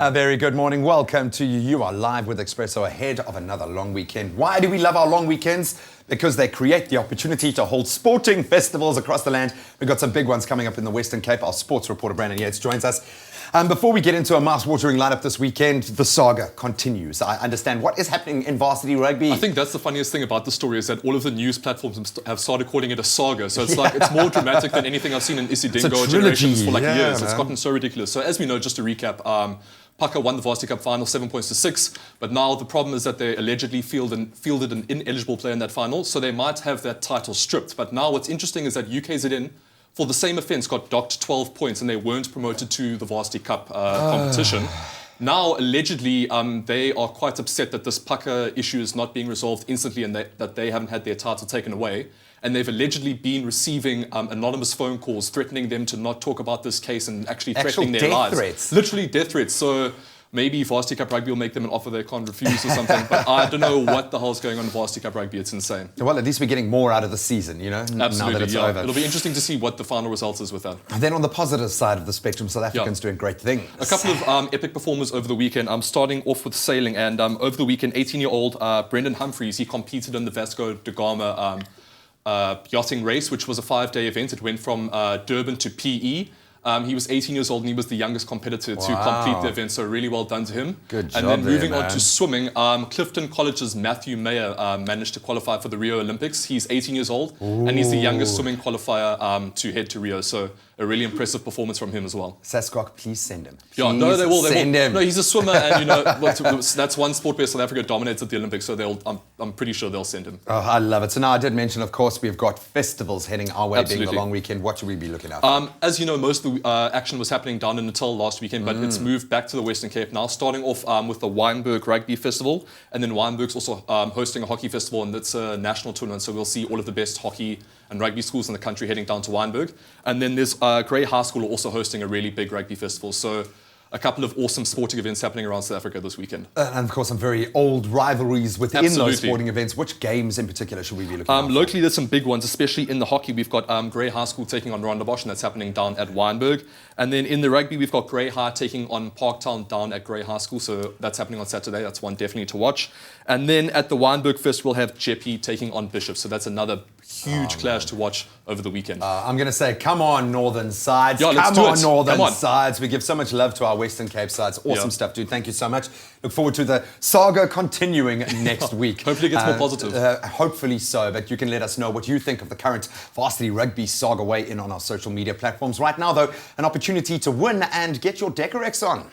A very good morning. Welcome to you. You are live with Expresso ahead of another long weekend. Why do we love our long weekends? Because they create the opportunity to hold sporting festivals across the land. We've got some big ones coming up in the Western Cape. Our sports reporter Brandon Yates joins us. Before we get into a mouth-watering lineup this weekend, the saga continues. I understand what is happening in Varsity Rugby. I think that's the funniest thing about the story is that all of the news platforms have started calling it a saga. So it's like it's more dramatic than anything I've seen in Isidingo generations for years. It's gotten so ridiculous. So as we know, just to recap, Paka won the Varsity Cup final 7 points to 6, but now the problem is that they allegedly fielded an ineligible player in that final, so they might have that title stripped. But now what's interesting is that UKZN, for the same offence, got docked 12 points and they weren't promoted to the Varsity Cup competition. Now, allegedly, they are quite upset that this Paka issue is not being resolved instantly and that they haven't had their title taken away. And they've allegedly been receiving anonymous phone calls threatening them to not talk about this case and actually threatening their lives. Threats. Literally death threats. So maybe Varsity Cup Rugby will make them an offer they can't refuse or something. But I don't know what the hell's going on in Varsity Cup Rugby. It's insane. Well, at least we're getting more out of the season, you know, Absolutely, now that it's over. It'll be interesting to see what the final result is with that. And then on the positive side of the spectrum, South Africans doing great things. A couple of epic performers over the weekend. I'm starting off with sailing. And over the weekend, 18-year-old Brendan Humphreys, he competed in the Vasco da Gama yachting race, which was a 5-day event. It went from Durban to PE. He was 18 years old and he was the youngest competitor to complete the event, so really well done to him. Good job. And then moving on to swimming, Clifton College's Matthew Mayer managed to qualify for the Rio Olympics. He's 18 years old and he's the youngest swimming qualifier to head to Rio, so a really impressive performance from him as well. Sasquatch, please send him. Yeah, no, they will. Send him. No, he's a swimmer, and you know that's one sport where South Africa dominates at the Olympics. So I'm pretty sure they'll send him. Oh, I love it. So now I did mention, of course, we've got festivals heading our way, Absolutely. being the long weekend. What should we be looking out for? As you know, most of the action was happening down in Natal last weekend, but it's moved back to the Western Cape now. Starting off with the Wynberg Rugby Festival, and then Wynberg's also hosting a hockey festival, and it's a national tournament. So we'll see all of the best hockey and rugby schools in the country heading down to Wynberg. And then there's Grey High School also hosting a really big rugby festival. So a couple of awesome sporting events happening around South Africa this weekend. And of course, some very old rivalries within those sporting events. Which games in particular should we be looking at? Locally, there's some big ones, especially in the hockey. We've got Grey High School taking on Rondebosch, and that's happening down at Wynberg. And then in the rugby, we've got Grey High taking on Parktown down at Grey High School. So that's happening on Saturday. That's one definitely to watch. And then at the Wynberg Fest, we'll have Jeppe taking on Bishop. So that's another huge clash to watch over the weekend. I'm going to say, come on, Northern Sides. Yeah, come on, Northern Come on. Sides. We give so much love to our Western Cape sides. Awesome stuff, dude. Thank you so much. Look forward to the saga continuing next week. Hopefully it gets more positive. Hopefully so, but you can let us know what you think of the current Varsity Rugby saga. Weigh in on our social media platforms. Right now, though, an opportunity to win and get your Decorex on.